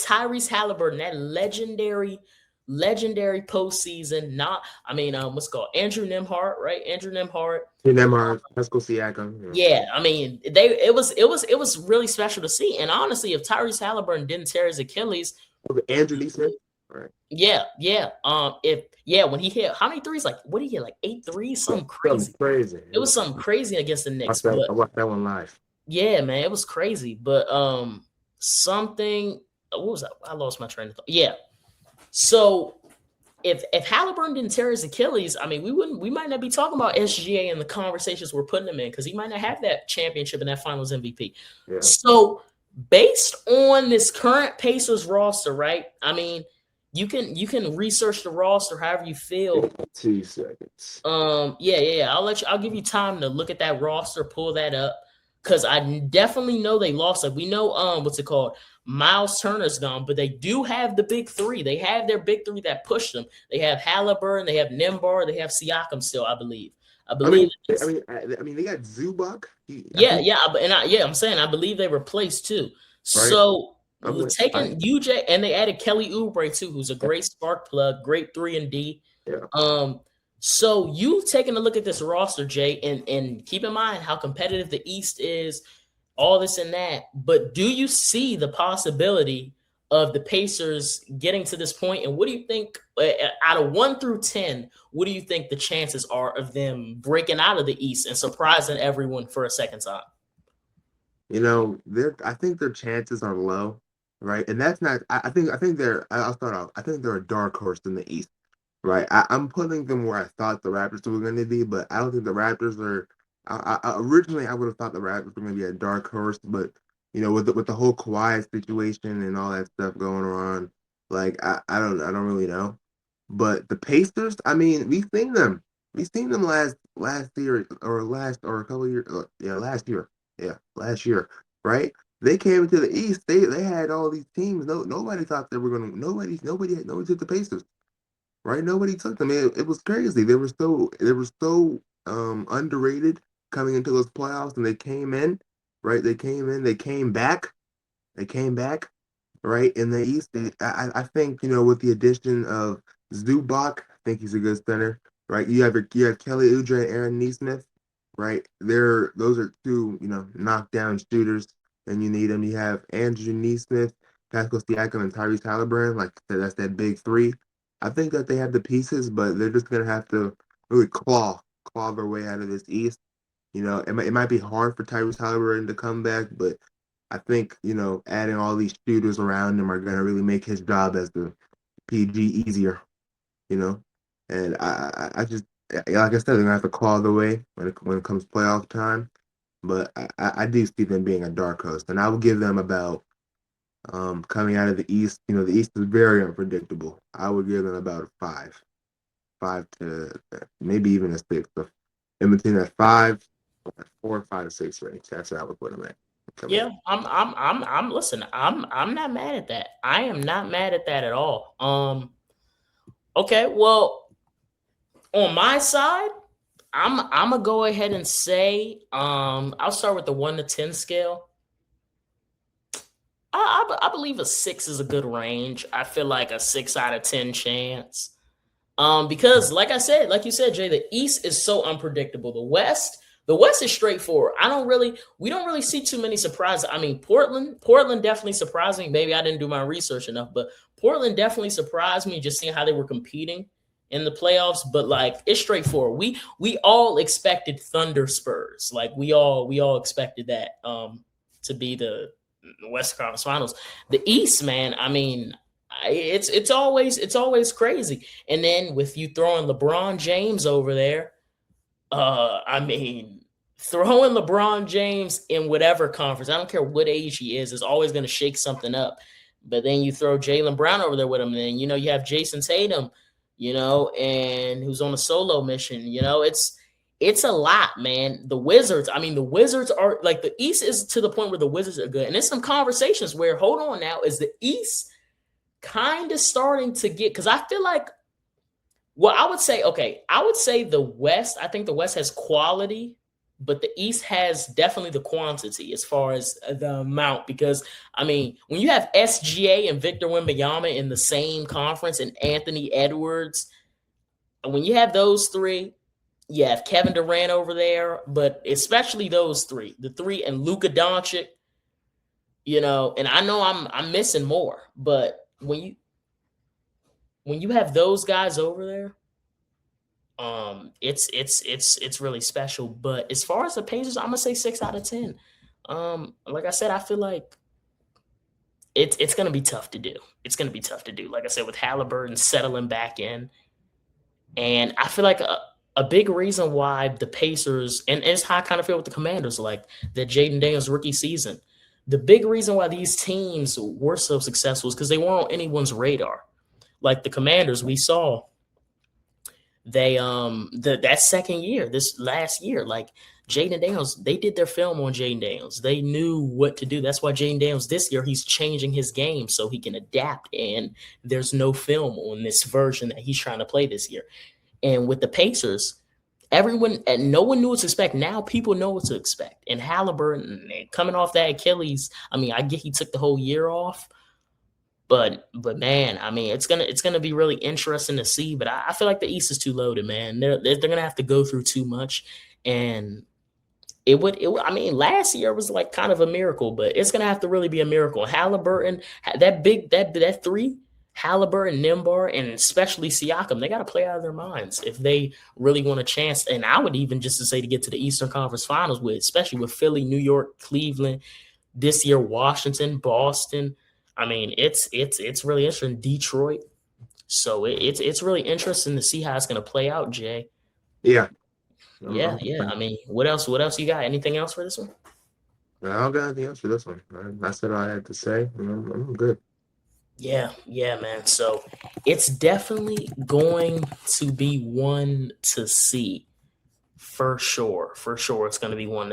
Tyrese Halliburton, that legendary postseason. What's it called Andrew Nembhard, right? Andrew Nembhard. Neymar, Pascal Siakam. Yeah, I mean, it was really special to see. And honestly, if Tyrese Halliburton didn't tear his Achilles, Andrew Neesmith. Right. yeah. When he hit how many threes? Like what did he hit? Like 8 threes? Something Something crazy. crazy. It was something crazy against the Knicks. I But watched that one live. yeah, man, it was crazy. But something. What was that? I lost my train of thought. Yeah. So if Halliburton didn't tear his Achilles, I mean, we might not be talking about SGA and the conversations we're putting him in because he might not have that championship and that Finals MVP. Yeah. So based on this current Pacers roster, right? I mean, you can research the roster however you feel. 2 seconds. Yeah. I'll give you time to look at that roster, pull that up. Cause I definitely know they lost. Like we know, what's it called? Miles Turner's gone, but they do have the big three. They have their big three that pushed them. They have Halliburton, they have Nembhard, they have Siakam still, I believe. I mean, they got Zubac. I'm saying I believe they replaced too. So taking UJ and they added Kelly Oubre too, who's a great spark plug, great 3-and-D. Yeah. So you taking a look at this roster, Jay, and keep in mind how competitive the East is, all this and that. But do you see the possibility of the Pacers getting to this point? And what do you think, out of 1 through 10, what do you think the chances are of them breaking out of the East and surprising everyone for a second time? I think their chances are low, right? And that's not. I think they're. I'll start off. I think they're a dark horse in the East. Right, I'm putting them where I thought the Raptors were going to be, but I don't think the Raptors are. Originally, I would have thought the Raptors were going to be a dark horse, but with the whole Kawhi situation and all that stuff going on, like I don't really know. But the Pacers, I mean, we've seen them last year or a couple of years, last year, right? They came into the East. They had all these teams. Nobody thought they were going to. Nobody took the Pacers. Right? Nobody took them. It was crazy. They were so underrated coming into those playoffs, and they came in, right? They came in. They came back. They came back, right? In the East, I think with the addition of Zubac, I think he's a good center, right? You have Kelly Oubre and Aaron Nesmith, right? Those are two knockdown shooters, and you need them. You have Andrew Nesmith, Pascal Siakam, and Tyrese Halliburton. Like I said, that's that big three. I think that they have the pieces, but they're just gonna have to really claw their way out of this East. It might be hard for Tyrese Halliburton to come back, but I think adding all these shooters around him are gonna really make his job as the PG easier. You know, and I just like I said, they're gonna have to claw their way when it comes playoff time. But I do see them being a dark horse, and I will give them about coming out of the East. The East is very unpredictable. I would give them about a 5 to maybe even a 6. So in between that 5, 4, 5 to 6 range. That's what I would put them at. Yeah, listen, I'm not mad at that. I am not mad at that at all. Okay, well, on my side, I'm gonna go ahead and say, I'll start with the 1 to 10 scale. I believe a 6 is a good range. I feel like a 6 out of 10 chance. Because like you said, Jay, the East is so unpredictable. The West is straightforward. We don't really see too many surprises. I mean, Portland definitely surprised me. Maybe I didn't do my research enough, but Portland definitely surprised me just seeing how they were competing in the playoffs. But like, it's straightforward. We all expected Thunder Spurs. Like we all expected that to be the Western Conference Finals. The East, man, I mean, it's always crazy. And then with you throwing LeBron James over there, I mean, throwing LeBron James in whatever conference, I don't care what age he is always going to shake something up. But then you throw Jaylen Brown over there with him, and then you have Jason Tatum, and who's on a solo mission. It's a lot, man. The Wizards are like, the East is to the point where the Wizards are good. And there's some conversations where, hold on now, is the East kind of starting to get, because I feel like, well, I would say the West, I think the West has quality, but the East has definitely the quantity as far as the amount. Because I mean, when you have SGA and Victor Wembanyama in the same conference and Anthony Edwards, when you have those three, you have Kevin Durant over there, but especially those three, the three and Luka Doncic, and I know I'm missing more, but when you have those guys over there, it's really special. But as far as the Pacers, I'm gonna say 6 out of 10. Like I said, I feel like it's gonna be tough to do. It's gonna be tough to do. Like I said, with Halliburton settling back in, and I feel like a big reason why the Pacers, and it's how I kind of feel with the Commanders, like that Jaden Daniels rookie season. The big reason why these teams were so successful is because they weren't on anyone's radar. Like the Commanders, we saw that second year, this last year, like Jaden Daniels, they did their film on Jaden Daniels. They knew what to do. That's why Jaden Daniels this year he's changing his game so he can adapt. And there's no film on this version that he's trying to play this year. And with the Pacers, everyone and no one knew what to expect. Now people know what to expect. And Halliburton coming off that Achilles, I mean, I get he took the whole year off. But man, I mean, it's gonna be really interesting to see. But I feel like the East is too loaded, man. They're gonna have to go through too much, and I mean, last year was like kind of a miracle, but it's gonna have to really be a miracle. Halliburton, that three, Halliburton, Nimbar, and especially Siakam, they got to play out of their minds if they really want a chance. And I would even just to say to get to the Eastern Conference Finals with, especially with Philly, New York, Cleveland, this year, Washington, Boston. I mean, it's really interesting. Detroit. So it's really interesting to see how it's going to play out, Jay. Yeah. Yeah. I mean, what else? What else you got? Anything else for this one? I don't got anything else for this one. I said all I had to say. I'm good. Yeah, man. So it's definitely going to be one to see for sure. For sure, it's going to be one to